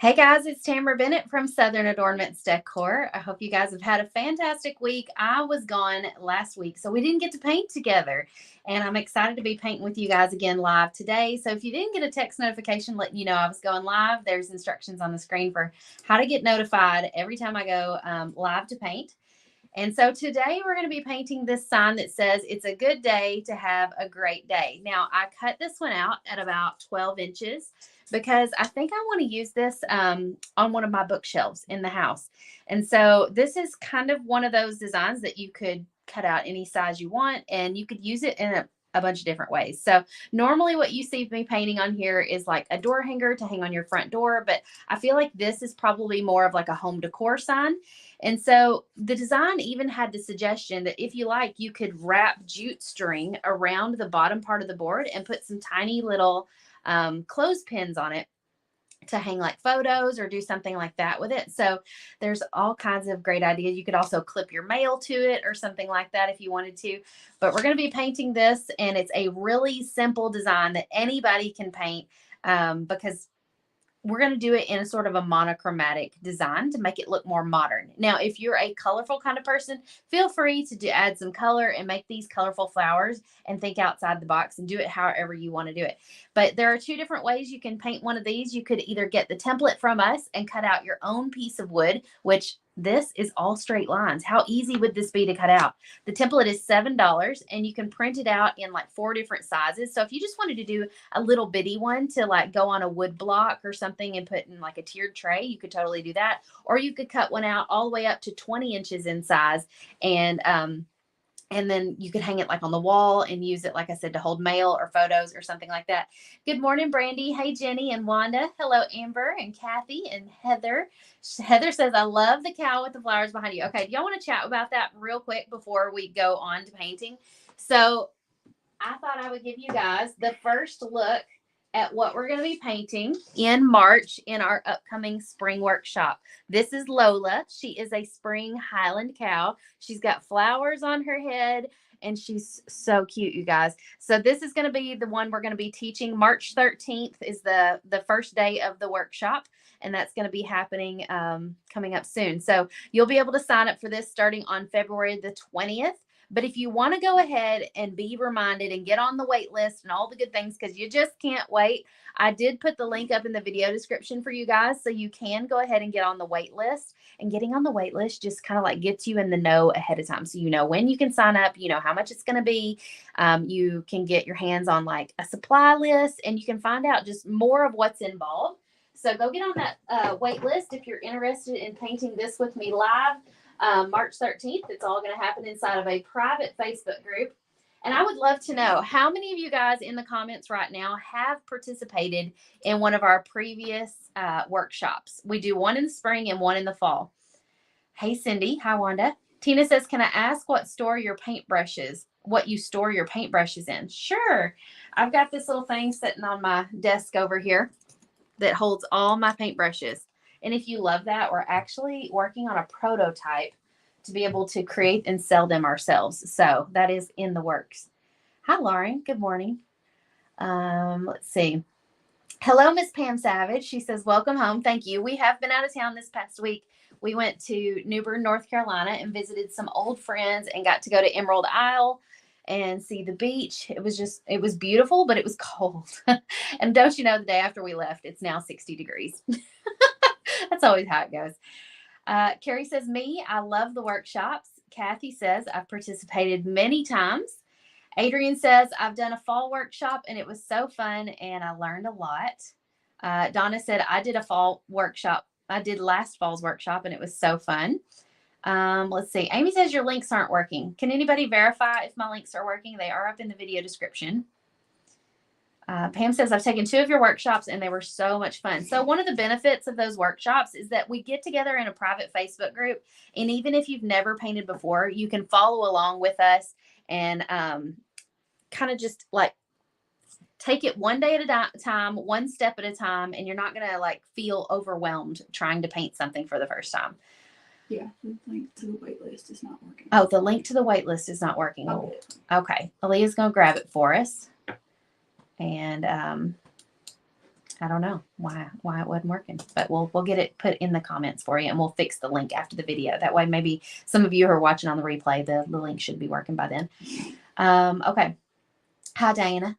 Hey guys, it's Tamara Bennett from Southern Adornments Decor. I hope you guys have had a fantastic week. I was gone last week, so we didn't get to paint together. And I'm excited to be painting with you guys again live today. So if you didn't get a text notification letting you know I was going live, there's instructions on the screen for how to get notified every time I go live to paint. And so today we're going to be painting this sign that says, "It's a good day to have a great day." Now, I cut this one out at about 12 inches because I think I want to use this on one of my bookshelves in the house. And so this is kind of one of those designs that you could cut out any size you want, and you could use it in a bunch of different ways. So normally what you see me painting on here is like a door hanger to hang on your front door, but I feel like this is probably more of like a home decor sign. And so the design even had the suggestion that if you like, you could wrap jute string around the bottom part of the board and put some tiny little clothespins on it to hang like photos or do something like that with it. So there's all kinds of great ideas. You could also clip your mail to it or something like that if you wanted to. But we're going to be painting this, and it's a really simple design that anybody can paint because we're going to do it in a sort of a monochromatic design to make it look more modern. Now, if you're a colorful kind of person, feel free to add some color and make these colorful flowers and think outside the box and do it however you want to do it. But there are two different ways you can paint one of these. You could either get the template from us and cut out your own piece of wood, which this is all straight lines. How easy would this be to cut out? The template is $7, and you can print it out in like 4 different sizes. So if you just wanted to do a little bitty one to like go on a wood block or something and put in like a tiered tray, you could totally do that. Or you could cut one out all the way up to 20 inches in size, and then you could hang it like on the wall and use it, like I said, to hold mail or photos or something like that. Good morning, Brandy. Hey, Jenny and Wanda. Hello, Amber and Kathy and Heather. Heather says, "I love the cow with the flowers behind you." Okay, do y'all want to chat about that real quick before we go on to painting? So I thought I would give you guys the first look at what we're going to be painting in March in our upcoming spring workshop. This is Lola. She is a spring Highland cow. She's got flowers on her head, and she's so cute, you guys. So this is going to be the one we're going to be teaching. March 13th is the first day of the workshop, and that's going to be happening coming up soon. So you'll be able to sign up for this starting on February the 20th. But if you want to go ahead and be reminded and get on the wait list and all the good things, because you just can't wait, I did put the link up in the video description for you guys, so you can go ahead and get on the wait list. And getting on the wait list just kind of like gets you in the know ahead of time. So you know when you can sign up, you know how much it's going to be. You can get your hands on like a supply list, and you can find out just more of what's involved. So go get on that wait list if you're interested in painting this with me live. March 13th. It's all going to happen inside of a private Facebook group. And I would love to know how many of you guys in the comments right now have participated in one of our previous workshops. We do one in the spring and one in the fall. Hey, Cindy. Hi, Wanda. Tina says, "Can I ask what you store your paintbrushes in?" Sure. I've got this little thing sitting on my desk over here that holds all my paintbrushes. And if you love that, we're actually working on a prototype to be able to create and sell them ourselves. So that is in the works. Hi, Lauren. Good morning. Let's see. Hello, Miss Pam Savage. She says, "Welcome home." Thank you. We have been out of town this past week. We went to New Bern, North Carolina, and visited some old friends and got to go to Emerald Isle and see the beach. It was beautiful, but it was cold. And don't you know, the day after we left, it's now 60 degrees. That's always how it goes. Carrie says, "Me, I love the workshops." Kathy says, "I've participated many times." Adrian says, "I've done a fall workshop and it was so fun and I learned a lot." Donna said, "I did a fall workshop. I did last fall's workshop and it was so fun." Let's see. Amy says, "Your links aren't working." Can anybody verify if my links are working? They are up in the video description. Pam says, "I've taken 2 of your workshops and they were so much fun." So one of the benefits of those workshops is that we get together in a private Facebook group. And even if you've never painted before, you can follow along with us and kind of just like take it one day at a time, one step at a time. And you're not going to like feel overwhelmed trying to paint something for the first time. Yeah, the link to the wait list is not working. Oh, the link to the wait list is not working. Okay. Aaliyah's going to grab it for us. And I don't know why it wasn't working, but we'll get it put in the comments for you, and we'll fix the link after the video. That way, maybe some of you who are watching on the replay, the link should be working by then. Okay. Hi, Diana.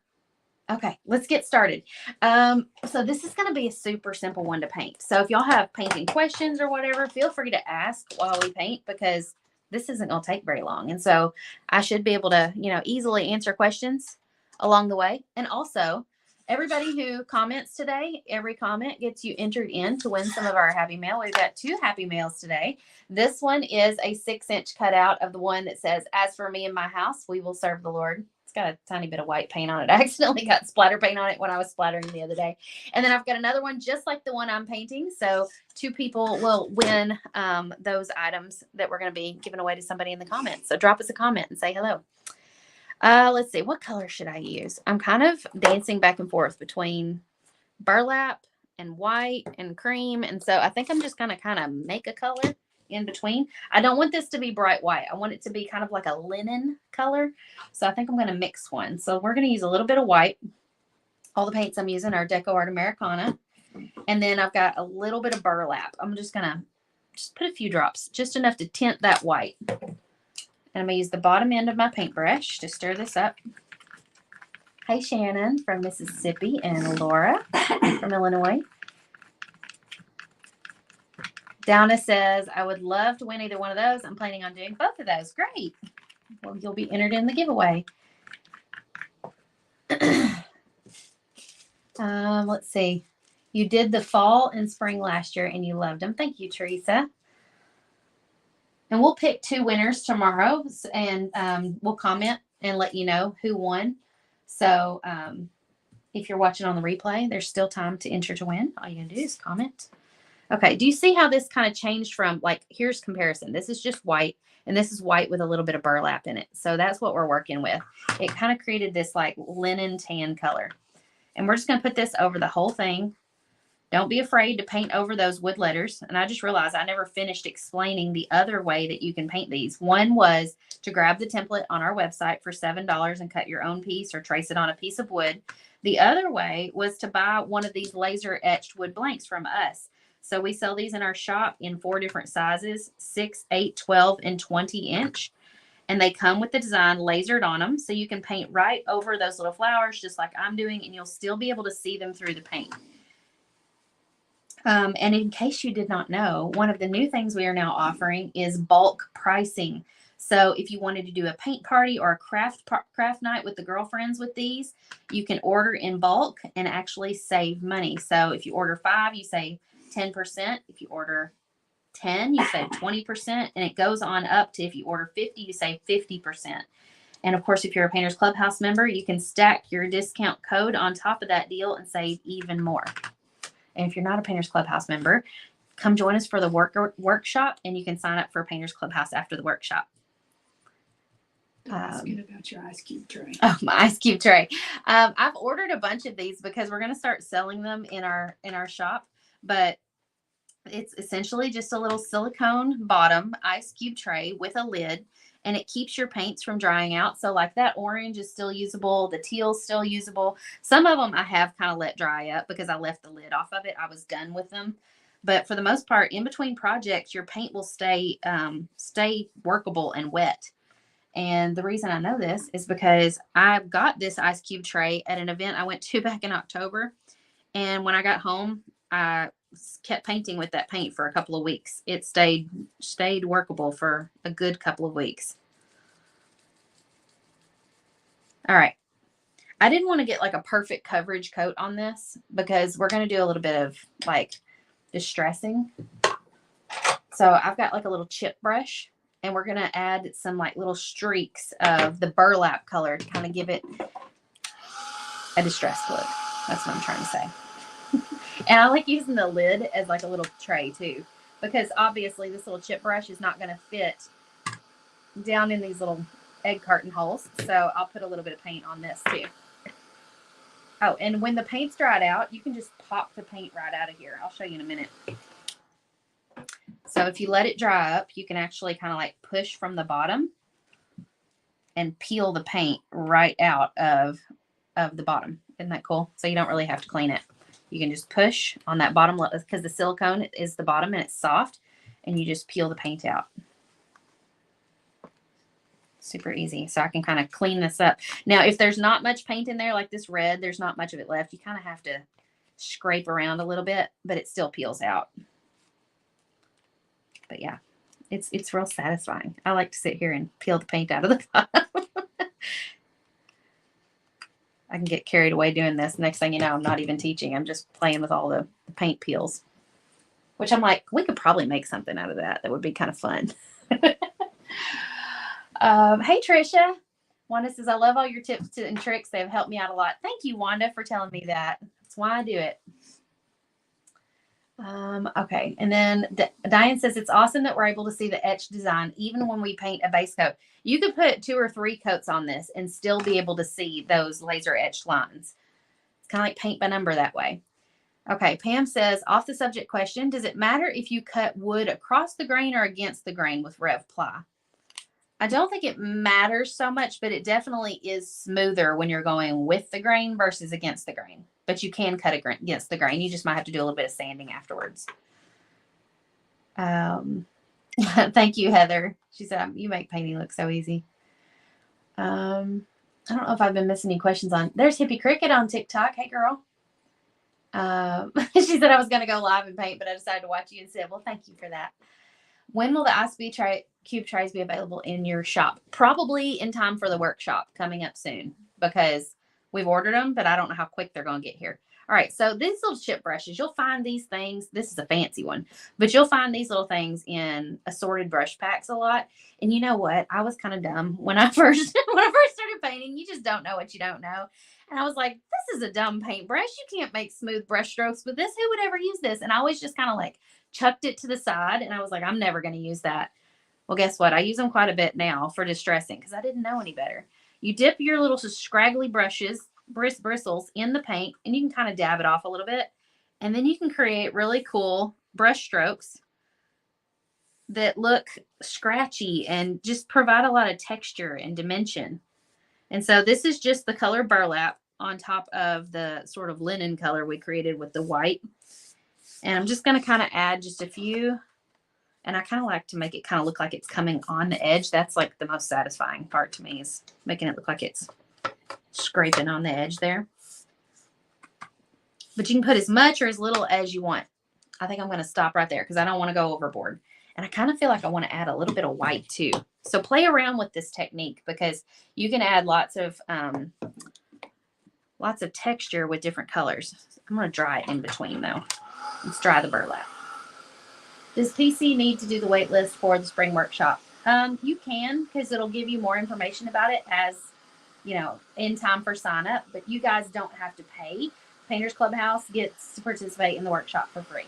Okay, let's get started. So this is going to be a super simple one to paint. So if y'all have painting questions or whatever, feel free to ask while we paint, because this isn't going to take very long. And so I should be able to, easily answer questions along the way. And also, everybody who comments today, every comment gets you entered in to win some of our Happy Mail. We've got 2 Happy Mails today. This one is a 6-inch cutout of the one that says, "As for me and my house, we will serve the Lord." Got a tiny bit of white paint on it. I accidentally got splatter paint on it when I was splattering the other day. And then I've got another one just like the one I'm painting. So 2 people will win those items that we're going to be giving away to somebody in the comments. So drop us a comment and say hello. Let's see. What color should I use? I'm kind of dancing back and forth between burlap and white and cream. And so I think I'm just going to kind of make a color in between. I don't want this to be bright white. I want it to be kind of like a linen color. So I think I'm going to mix one. So we're going to use a little bit of white. All the paints I'm using are Decor Americana. And then I've got a little bit of burlap. I'm just going to put a few drops, just enough to tint that white. And I'm going to use the bottom end of my paintbrush to stir this up. Hey, Shannon from Mississippi and Laura from Illinois. Donna says, "I would love to win either one of those. I'm planning on doing both of those." Great. Well, you'll be entered in the giveaway. Let's see. You did the fall and spring last year and you loved them. Thank you, Teresa. And we'll pick 2 winners tomorrow, and we'll comment and let you know who won. So if you're watching on the replay, there's still time to enter to win. All you gotta do is comment. Okay, do you see how this kind of changed from, like, here's comparison. This is just white, and this is white with a little bit of burlap in it. So that's what we're working with. It kind of created this like linen tan color. And we're just going to put this over the whole thing. Don't be afraid to paint over those wood letters. And I just realized I never finished explaining the other way that you can paint these. One was to grab the template on our website for $7 and cut your own piece or trace it on a piece of wood. The other way was to buy one of these laser etched wood blanks from us. So we sell these in our shop in 4 different sizes, 6, 8, 12, and 20 inch. And they come with the design lasered on them. So you can paint right over those little flowers just like I'm doing, and you'll still be able to see them through the paint. And in case you did not know, one of the new things we are now offering is bulk pricing. So if you wanted to do a paint party or a craft night with the girlfriends with these, you can order in bulk and actually save money. So if you order 5, you save 10%. If you order 10, you save 20%. And it goes on up to, if you order 50, you save 50%. And of course, if you're a Painters Clubhouse member, you can stack your discount code on top of that deal and save even more. And if you're not a Painters Clubhouse member, come join us for the workshop, and you can sign up for Painters Clubhouse after the workshop. Asking about your ice cube tray. Oh, my ice cube tray. I've ordered a bunch of these because we're going to start selling them in our shop. But it's essentially just a little silicone bottom ice cube tray with a lid, and it keeps your paints from drying out. So like that orange is still usable. The teal's still usable. Some of them I have kind of let dry up because I left the lid off of it. I was done with them. But for the most part, in between projects, your paint will stay workable and wet. And the reason I know this is because I got this ice cube tray at an event I went to back in October. And when I got home, I kept painting with that paint for a couple of weeks. It stayed workable for a good couple of weeks. All right. I didn't want to get like a perfect coverage coat on this because we're going to do a little bit of like distressing. So I've got like a little chip brush, and we're going to add some like little streaks of the burlap color to kind of give it a distressed look. That's what I'm trying to say. And I like using the lid as like a little tray too, because obviously this little chip brush is not going to fit down in these little egg carton holes. So I'll put a little bit of paint on this too. Oh, and when the paint's dried out, you can just pop the paint right out of here. I'll show you in a minute. So if you let it dry up, you can actually kind of like push from the bottom and peel the paint right out of the bottom. Isn't that cool? So you don't really have to clean it. You can just push on that bottom because the silicone is the bottom and it's soft, and you just peel the paint out. Super easy. So I can kind of clean this up. Now, if there's not much paint in there, like this red, there's not much of it left. You kind of have to scrape around a little bit, but it still peels out. But yeah, it's real satisfying. I like to sit here and peel the paint out of the bottom. I can get carried away doing this. Next thing you know, I'm not even teaching. I'm just playing with all the paint peels, which I'm like, we could probably make something out of that. That would be kind of fun. Hey, Trisha. Wanda says, I love all your tips and tricks. They have helped me out a lot. Thank you, Wanda, for telling me that. That's why I do it. Okay. And then Diane says, it's awesome that we're able to see the etched design, even when we paint a base coat. You could put 2 or 3 coats on this and still be able to see those laser etched lines. It's kind of like paint by number that way. Okay. Pam says, off the subject question, does it matter if you cut wood across the grain or against the grain with Rev Ply? I don't think it matters so much, but it definitely is smoother when you're going with the grain versus against the grain. But you can cut against the grain. You just might have to do a little bit of sanding afterwards. Thank you, Heather. She said, you make painting look so easy. I don't know if I've been missing any questions on. There's Hippie Cricket on TikTok. Hey, girl. She said I was going to go live and paint, but I decided to watch you instead. Well, thank you for that. When will the ISB cube trays be available in your shop? Probably in time for the workshop coming up soon, because we've ordered them, but I don't know how quick they're going to get here. All right. So these little chip brushes, you'll find these things. This is a fancy one, but you'll find these little things in assorted brush packs a lot. And you know what? I was kind of dumb when I first started painting. You just don't know what you don't know. And I was like, this is a dumb paintbrush. You can't make smooth brush strokes with this. Who would ever use this? And I always just kind of like chucked it to the side. And I was like, I'm never going to use that. Well, guess what? I use them quite a bit now for distressing because I didn't know any better. You dip your little scraggly bristles in the paint, and you can kind of dab it off a little bit. And then you can create really cool brush strokes that look scratchy and just provide a lot of texture and dimension. And so this is just the color burlap on top of the sort of linen color we created with the white. And I'm just going to kind of add just a few. And I kind of like to make it kind of look like it's coming on the edge. That's like the most satisfying part to me, is making it look like it's scraping on the edge there. But you can put as much or as little as you want. I think I'm going to stop right there because I don't want to go overboard. And I kind of feel like I want to add a little bit of white too. So play around with this technique, because you can add lots of texture with different colors. I'm going to dry it in between though. Let's dry the burlap. Does PC need to do the wait list for the spring workshop? You can, because it'll give you more information about it as, you know, in time for sign up, but you guys don't have to pay. Painters Clubhouse gets to participate in the workshop for free.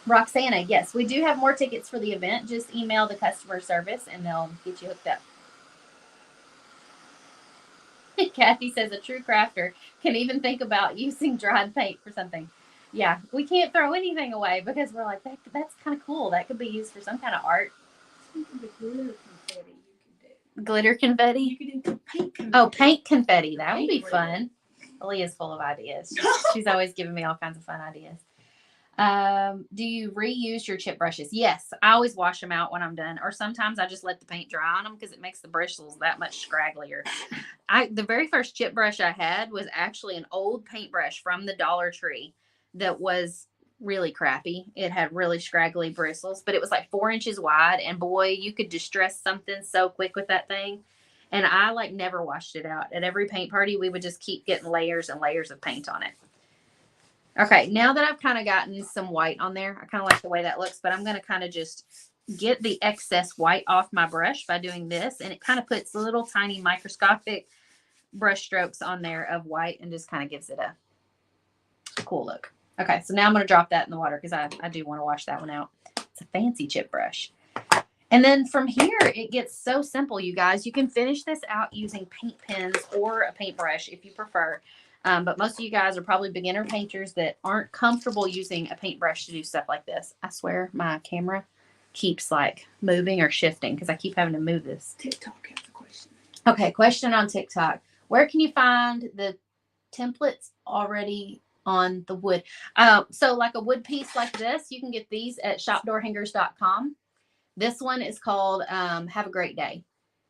Roxana, yes, we do have more tickets for the event. Just email the customer service and they'll get you hooked up. Kathy says a true crafter can even think about using dried paint for something. Yeah, we can't throw anything away because we're like, that's kind of cool. That could be used for some kind of art. Think of the glitter confetti you could do. Glitter confetti? You could do paint confetti. Oh, paint confetti. That would be fun. Leah's full of ideas. She's always giving me all kinds of fun ideas. Do you reuse your chip brushes? Yes, I always wash them out when I'm done, or sometimes I just let the paint dry on them because it makes the bristles that much scragglier. The very first chip brush I had was actually an old paintbrush from the Dollar Tree that was really crappy. It had really scraggly bristles, but it was like 4 inches wide, and boy, you could distress something so quick with that thing. And I like never washed it out. At every paint party, we would just keep getting layers and layers of paint on it. Okay, now that I've kind of gotten some white on there, I kind of like the way that looks, but I'm going to kind of just get the excess white off my brush by doing this. And it kind of puts little tiny microscopic brush strokes on there of white and just kind of gives it a cool look. Okay, so now I'm going to drop that in the water because I do want to wash that one out. It's a fancy chip brush. And then from here, it gets so simple, you guys. You can finish this out using paint pens or a paintbrush if you prefer. But most of you guys are probably beginner painters that aren't comfortable using a paintbrush to do stuff like this. I swear my camera keeps like moving or shifting because I keep having to move this. TikTok has a question. Okay, question on TikTok. Where can you find the templates already on the wood. So like a wood piece like this, you can get these at shopdoorhangers.com. This one is called Have a Great Day.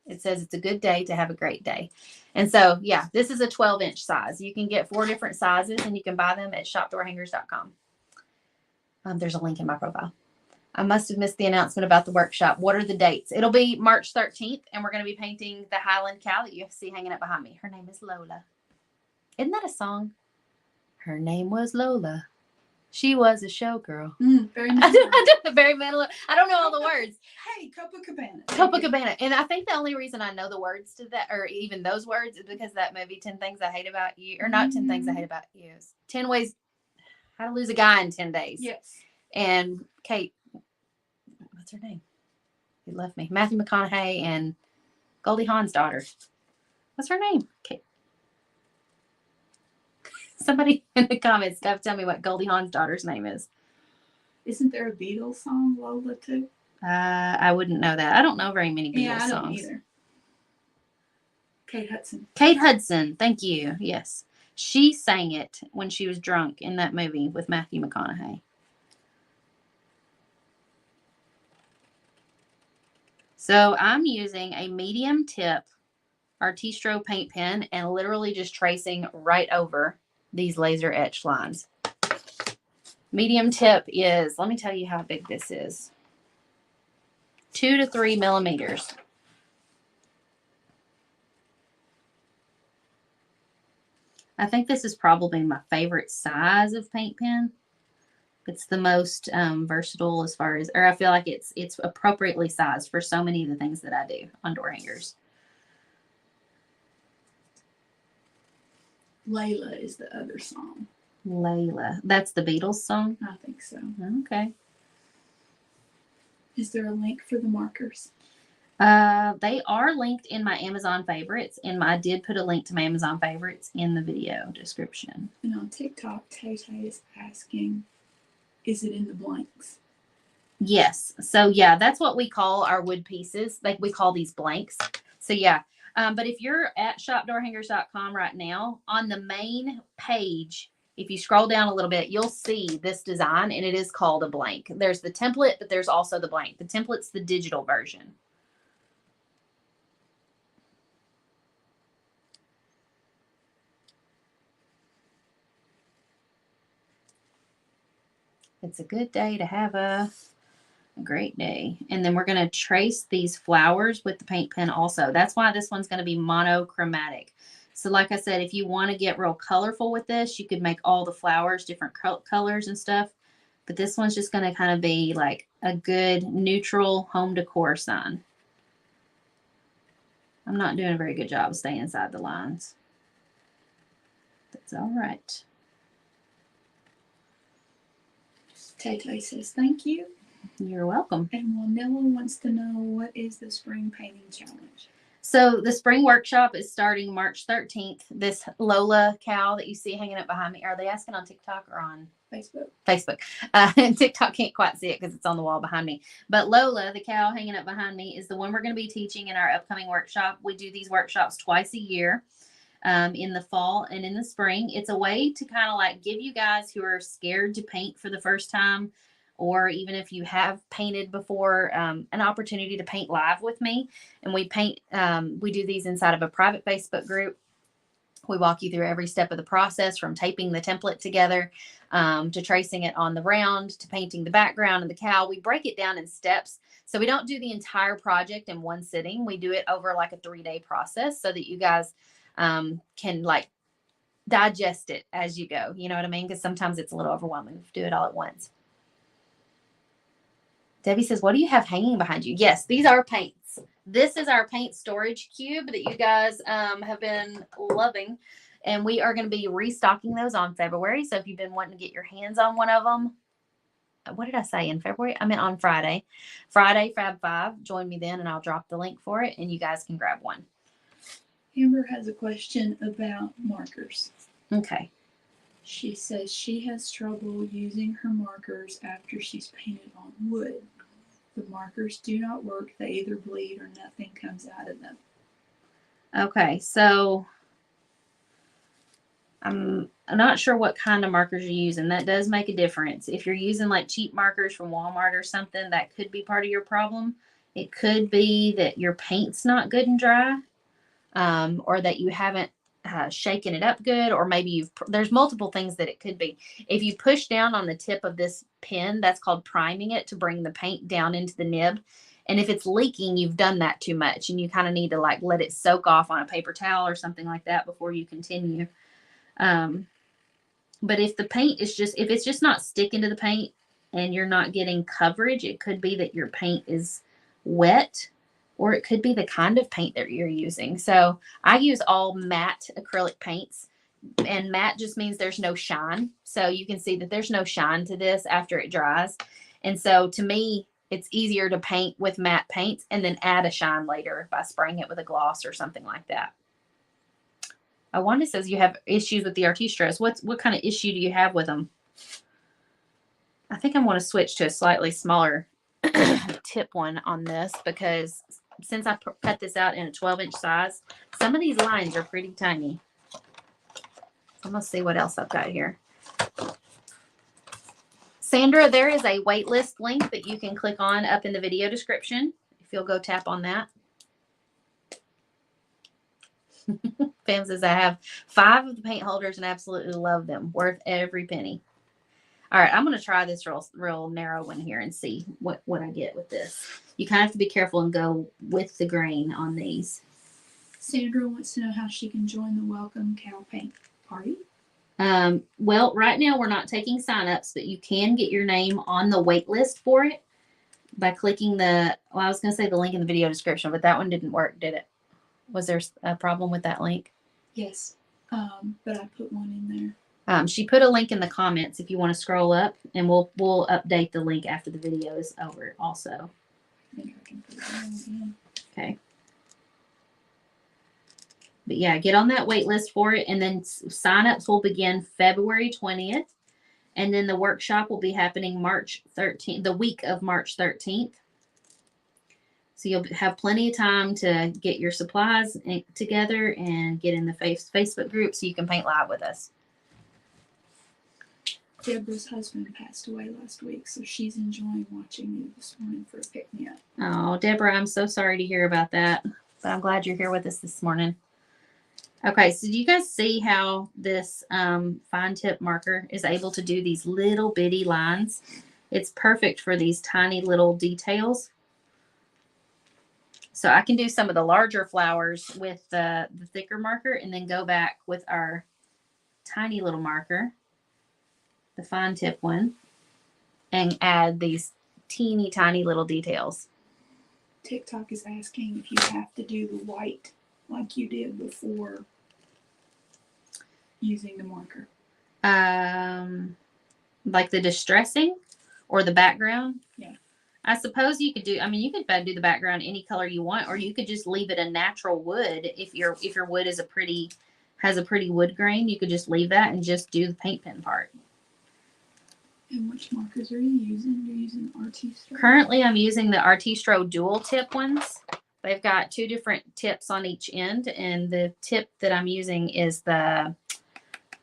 It says it's a good day to have a great day. And so, yeah, this is a 12-inch size. You can get 4 different sizes, and you can buy them at shopdoorhangers.com. There's a link in my profile. I must have missed the announcement about the workshop. What are the dates? It'll be March 13th, and we're going to be painting the Highland cow that you see hanging up behind me. Her name is Lola. Isn't that a song? Her name was Lola. She was a showgirl. Very I nice. do very mental. I don't know all the words. Hey, Copacabana. Copacabana. And I think the only reason I know the words to that, or even those words, is because that movie, 10 Things I Hate About You, or not 10 Things I Hate About You, 10 Ways How to Lose a Guy in 10 Days. Yes. And Kate, what's her name? He left me. Matthew McConaughey and Goldie Hawn's daughter. What's her name? Kate. Somebody in the comments tell me what Goldie Hawn's daughter's name is. Isn't there a Beatles song, Lola, too? I wouldn't know that. I don't know very many Beatles I don't songs. either. Kate Hudson. Kate Hudson. Thank you. Yes. She sang it when she was drunk in that movie with Matthew McConaughey. So I'm using a medium tip Artistro paint pen and literally just tracing right over these laser etched lines. Medium tip is, let me tell you how big this is. 2 to 3 millimeters. I think this is probably my favorite size of paint pen. It's the most versatile as far as, or I feel like it's appropriately sized for so many of the things that I do on door hangers. Layla is the other song. Layla. That's the Beatles song? I think so. Okay. Is there a link for the markers? They are linked in my Amazon favorites, and I did put a link to my Amazon favorites in the video description. And on TikTok, Tay is asking, is it in the blanks? Yes. So, yeah, that's what we call our wood pieces. Like, we call these blanks. So, yeah. But if you're at shopdoorhangers.com right now, on the main page, if you scroll down a little bit, you'll see this design, and it is called a blank. There's the template, but there's also the blank. The template's the digital version. It's a good day to have a great day. And then we're going to trace these flowers with the paint pen also. That's why this one's going to be monochromatic. So like I said, if you want to get real colorful with this, you could make all the flowers different colors and stuff. But this one's just going to kind of be like a good neutral home decor sign. I'm not doing a very good job of staying inside the lines. That's all right. Tay says thank you. You're welcome. And Wanella wants to know, what is the spring painting challenge? So the spring workshop is starting March 13th. This Lola cow that you see hanging up behind me, are they asking on TikTok or on Facebook? Facebook. And TikTok can't quite see it because it's on the wall behind me. But Lola, the cow hanging up behind me, is the one we're going to be teaching in our upcoming workshop. We do these workshops twice a year. In the fall and in the spring. It's a way to kind of like give you guys who are scared to paint for the first time, or even if you have painted before, an opportunity to paint live with me. And we paint, we do these inside of a private Facebook group. We walk you through every step of the process, from taping the template together, to tracing it on the round, to painting the background and the cow. We break it down in steps. So we don't do the entire project in one sitting. We do it over like a 3-day process so that you guys can like digest it as you go. You know what I mean? Because sometimes it's a little overwhelming to do it all at once. Debbie says, what do you have hanging behind you? Yes, these are paints. This is our paint storage cube that you guys have been loving. And we are going to be restocking those on February. So if you've been wanting to get your hands on one of them, what did I say in February? I meant on Friday. Friday, Fab 5. Join me then and I'll drop the link for it and you guys can grab one. Amber has a question about markers. Okay. She says she has trouble using her markers after she's painted on wood. The markers do not work. They either bleed or nothing comes out of them. Okay, so I'm not sure what kind of markers you're using. That does make a difference. If you're using like cheap markers from Walmart or something, that could be part of your problem. It could be that your paint's not good and dry, or that you haven't shaken it up good, or maybe there's multiple things that it could be. If you push down on the tip of this pen, that's called priming it to bring the paint down into the nib. And if it's leaking, you've done that too much, and you kind of need to like let it soak off on a paper towel or something like that before you continue. But if the paint is if it's just not sticking to the paint and you're not getting coverage, it could be that your paint is wet, or it could be the kind of paint that you're using. So I use all matte acrylic paints, and matte just means there's no shine. So you can see that there's no shine to this after it dries. And so to me, it's easier to paint with matte paints and then add a shine later by spraying it with a gloss or something like that. Wanda says you have issues with the Artistros. What kind of issue do you have with them? I think I want to switch to a slightly smaller tip one on this, because since I cut this out in a 12-inch size, some of these lines are pretty tiny. I'm going to see what else I've got here. Sandra, there is a wait list link that you can click on up in the video description. If you'll go tap on that. Pam says, I have 5 of the paint holders and absolutely love them. Worth every penny. All right, I'm going to try this real narrow one here and see what I get with this. You kind of have to be careful and go with the grain on these. Sandra wants to know how she can join the Welcome Cow Paint Party. Well, right now we're not taking signups, but you can get your name on the wait list for it by clicking I was going to say the link in the video description, but that one didn't work, did it? Was there a problem with that link? Yes, but I put one in there. She put a link in the comments if you want to scroll up, and we'll update the link after the video is over also. I think I can put it in again. Okay. But yeah, get on that wait list for it, and then sign-ups will begin February 20th, and then the workshop will be happening March 13th, the week of March 13th. So you'll have plenty of time to get your supplies together and get in the Facebook group so you can paint live with us. Deborah's husband passed away last week, so she's enjoying watching you this morning for a pick-me-up. Oh, Deborah, I'm so sorry to hear about that, but I'm glad you're here with us this morning. Okay, so do you guys see how this fine tip marker is able to do these little bitty lines? It's perfect for these tiny little details. So I can do some of the larger flowers with the thicker marker, and then go back with our tiny little marker, the fine tip one, and add these teeny tiny little details. TikTok is asking if you have to do the white like you did before using the marker. Like the distressing or the background? Yeah. I suppose you could do, you could do the background any color you want, or you could just leave it a natural wood. If your wood is has a pretty wood grain, you could just leave that and just do the paint pen part. And which markers are you using? You're using Artistro? Currently, I'm using the Artistro dual tip ones. They've got 2 different tips on each end, and the tip that I'm using is the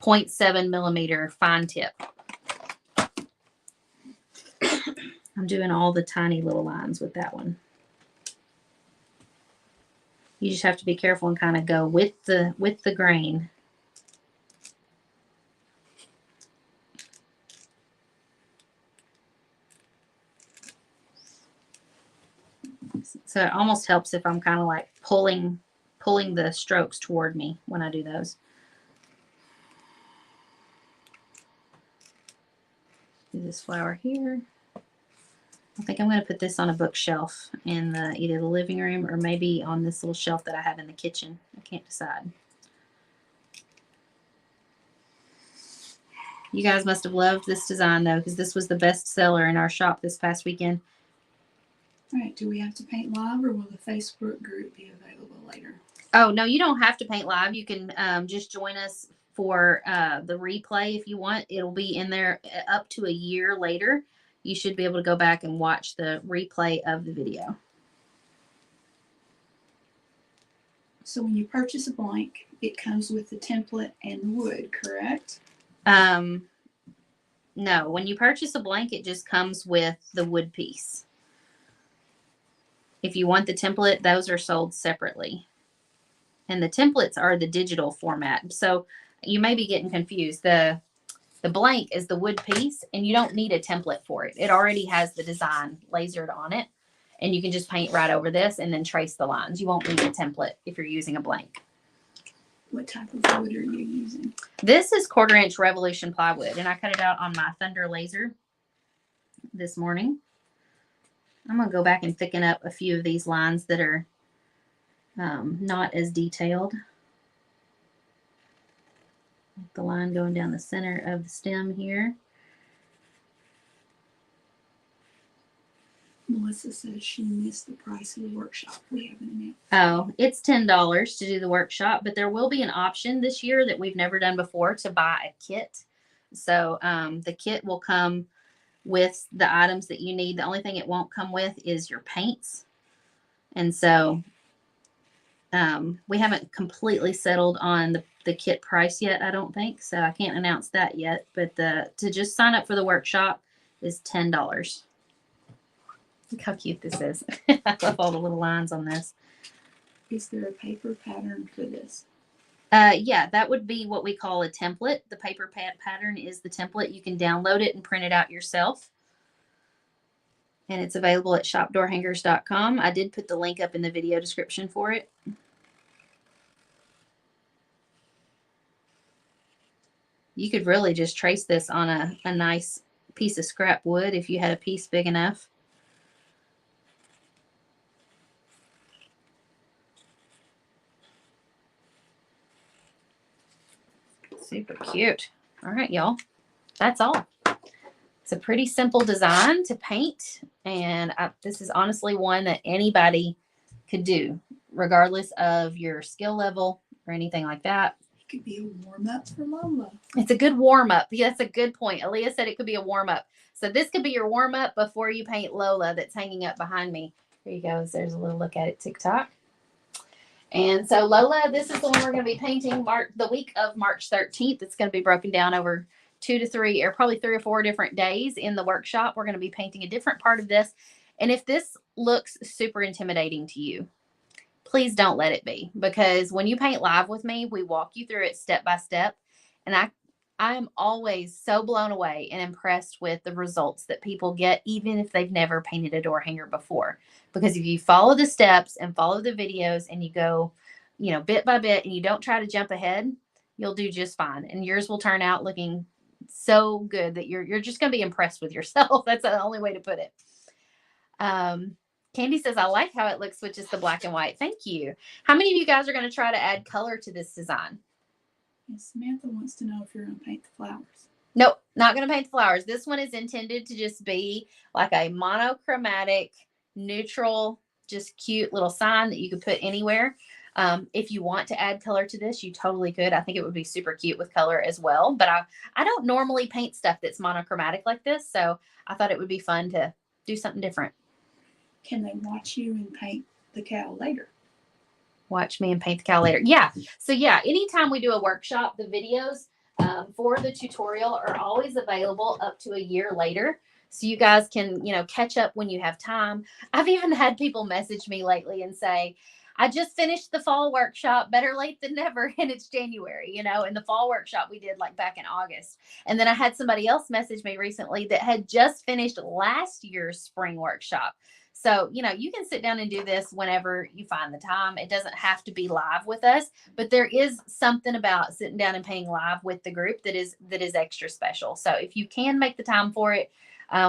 0.7 millimeter fine tip. I'm doing all the tiny little lines with that one. You just have to be careful and kind of go with the grain. So it almost helps if I'm kind of like pulling the strokes toward me when I do those. Do this flower here. I think I'm going to put this on a bookshelf in either the living room or maybe on this little shelf that I have in the kitchen. I can't decide. You guys must have loved this design though, because this was the best seller in our shop this past weekend. All right, do we have to paint live, or will the Facebook group be available later? Oh, no, you don't have to paint live. You can just join us for the replay if you want. It'll be in there up to a year later. You should be able to go back and watch the replay of the video. So when you purchase a blank, it comes with the template and the wood, correct? No, when you purchase a blank, it just comes with the wood piece. If you want the template, those are sold separately. And the templates are the digital format. So you may be getting confused. The blank is the wood piece, and you don't need a template for it. It already has the design lasered on it, and you can just paint right over this and then trace the lines. You won't need a template if you're using a blank. What type of wood are you using? This is 1/4" Revolution plywood, and I cut it out on my Thunder laser this morning. I'm going to go back and thicken up a few of these lines that are not as detailed. Like the line going down the center of the stem here. Melissa says she missed the price of the workshop. We haven't announced. Oh, it's $10 to do the workshop, but there will be an option this year that we've never done before to buy a kit. So the kit will come with the items that you need. The only thing it won't come with is your paints. And so we haven't completely settled on the kit price yet, I don't think. So I can't announce that yet. But to just sign up for the workshop is $10. Look how cute this is. I love all the little lines on this. Is there a paper pattern for this? Yeah, that would be what we call a template. The paper pattern is the template. You can download it and print it out yourself. And it's available at shopdoorhangers.com. I did put the link up in the video description for it. You could really just trace this on a nice piece of scrap wood if you had a piece big enough. Super cute. All right, y'all. That's all. It's a pretty simple design to paint. And this is honestly one that anybody could do, regardless of your skill level or anything like that. It could be a warm-up for Lola. It's a good warm-up. Yeah, that's a good point. Aaliyah said it could be a warm-up. So this could be your warm-up before you paint Lola that's hanging up behind me. Here you go. There's a little look at it, TikTok. And so Lola, this is the one we're going to be painting the week of March 13th. It's going to be broken down over 2 to 3 or probably 3 or 4 different days in the workshop. We're going to be painting a different part of this. And if this looks super intimidating to you, please don't let it be, because when you paint live with me, we walk you through it step by step. And I am always so blown away and impressed with the results that people get, even if they've never painted a door hanger before. Because if you follow the steps and follow the videos and you go, bit by bit, and you don't try to jump ahead, you'll do just fine. And yours will turn out looking so good that you're just going to be impressed with yourself. That's the only way to put it. Candy says, I like how it looks with just the black and white. Thank you. How many of you guys are going to try to add color to this design? Samantha wants to know if you're going to paint the flowers. Nope, not going to paint the flowers. This one is intended to just be like a monochromatic, neutral, just cute little sign that you could put anywhere. If you want to add color to this, you totally could. I think it would be super cute with color as well. But I don't normally paint stuff that's monochromatic like this, so I thought it would be fun to do something different. Can they watch you and paint the cow later? Watch me and paint the cow later. Yeah. So yeah, anytime we do a workshop, the videos for the tutorial are always available up to a year later. So you guys can, catch up when you have time. I've even had people message me lately and say, I just finished the fall workshop, better late than never. And it's January, and the fall workshop we did like back in August. And then I had somebody else message me recently that had just finished last year's spring workshop. So, you can sit down and do this whenever you find the time. It doesn't have to be live with us, but there is something about sitting down and painting live with the group that is extra special. So if you can make the time for it,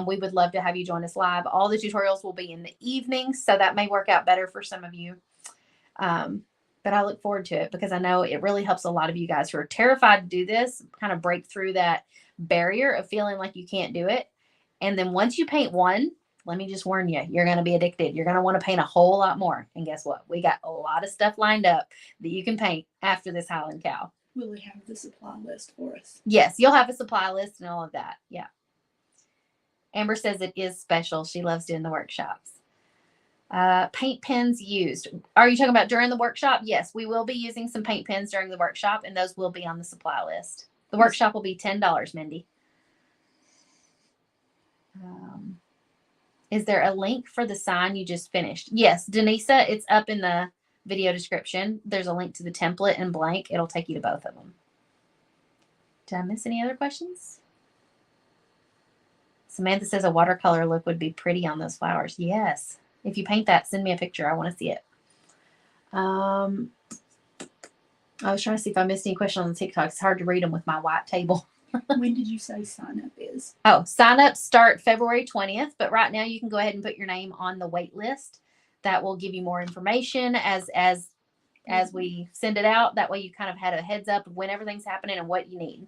we would love to have you join us live. All the tutorials will be in the evenings, so that may work out better for some of you. But I look forward to it because I know it really helps a lot of you guys who are terrified to do this, kind of break through that barrier of feeling like you can't do it. And then once you paint one, let me just warn you, you're going to be addicted. You're going to want to paint a whole lot more. And guess what? We got a lot of stuff lined up that you can paint after this Highland cow. Will it have the supply list for us? Yes, you'll have a supply list and all of that. Yeah. Amber says it is special. She loves doing the workshops. Paint pens used. Are you talking about during the workshop? Yes, we will be using some paint pens during the workshop, and those will be on the supply list. The workshop will be $10, Mindy. Is there a link for the sign you just finished? Yes, Denisa, it's up in the video description. There's a link to the template and blank. It'll take you to both of them. Did I miss any other questions? Samantha says a watercolor look would be pretty on those flowers. Yes. If you paint that, send me a picture. I want to see it. I was trying to see if I missed any questions on the TikTok. It's hard to read them with my white table. When did you say sign up is? Oh, sign up start February 20th, but right now you can go ahead and put your name on the wait list. That will give you more information as we send it out. That way you kind of had a heads up of when everything's happening and what you need.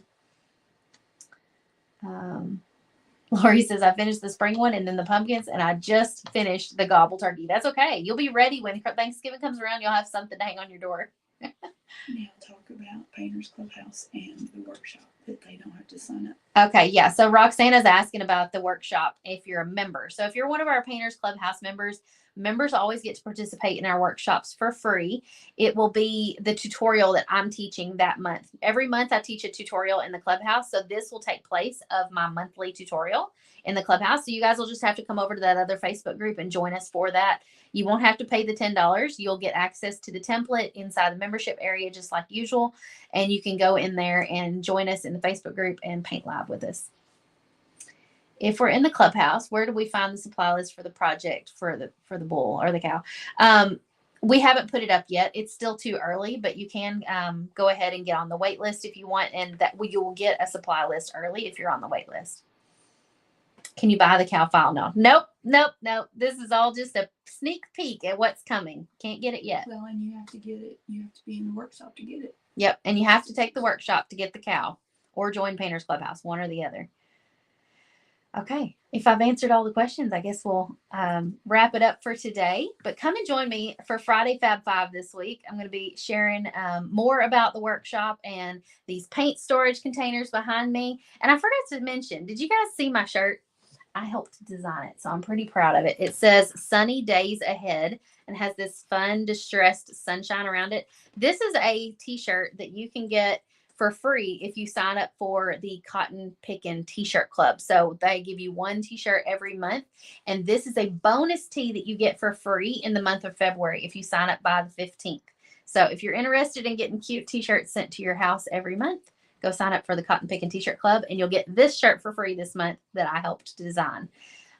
Lori says, I finished the spring one and then the pumpkins, and I just finished the gobble turkey. That's okay. You'll be ready when Thanksgiving comes around. You'll have something to hang on your door. Now talk about Painters Clubhouse and the workshop that they don't have to sign up. Okay, yeah. So Roxana's asking about the workshop if you're a member. So if you're one of our Painters Clubhouse members, members always get to participate in our workshops for free. It will be the tutorial that I'm teaching that month. Every month I teach a tutorial in the clubhouse. So this will take place of my monthly tutorial in the clubhouse. So you guys will just have to come over to that other Facebook group and join us for that. You won't have to pay the $10. You'll get access to the template inside the membership area, just like usual. And you can go in there and join us in the Facebook group and paint live with us. If we're in the clubhouse, where do we find the supply list for the project for the bull or the cow? We haven't put it up yet. It's still too early, but you can go ahead and get on the wait list if you want, and that you will get a supply list early if you're on the wait list. Can you buy the cow file? No. Nope. This is all just a sneak peek at what's coming. Can't get it yet. Well, and you have to get it. You have to be in the workshop to get it. Yep, and you have to take the workshop to get the cow or join Painters Clubhouse, one or the other. Okay, if I've answered all the questions, I guess we'll wrap it up for today. But come and join me for Friday Fab 5 this week. I'm going to be sharing more about the workshop and these paint storage containers behind me. And I forgot to mention, did you guys see my shirt? I helped design it, so I'm pretty proud of it. It says Sunny Days Ahead and has this fun, distressed sunshine around it. This is a t-shirt that you can get for free if you sign up for the Cotton Pickin' T-shirt club. So they give you one t-shirt every month. And this is a bonus tee that you get for free in the month of February if you sign up by the 15th. So if you're interested in getting cute t-shirts sent to your house every month, go sign up for the Cotton Pickin' T-shirt club and you'll get this shirt for free this month that I helped design.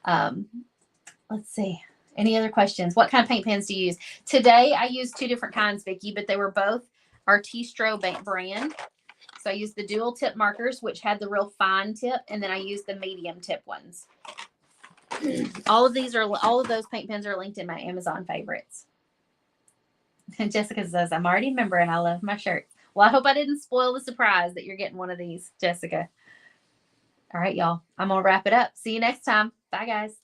Let's see. Any other questions? What kind of paint pens do you use? Today I used two different kinds, Vicki, but they were both Artistro brand. So I used the dual tip markers, which had the real fine tip, and then I used the medium tip ones. All of those paint pens are linked in my Amazon favorites. And Jessica says, I'm already a member and I love my shirt. Well, I hope I didn't spoil the surprise that you're getting one of these, Jessica. All right, y'all. I'm going to wrap it up. See you next time. Bye, guys.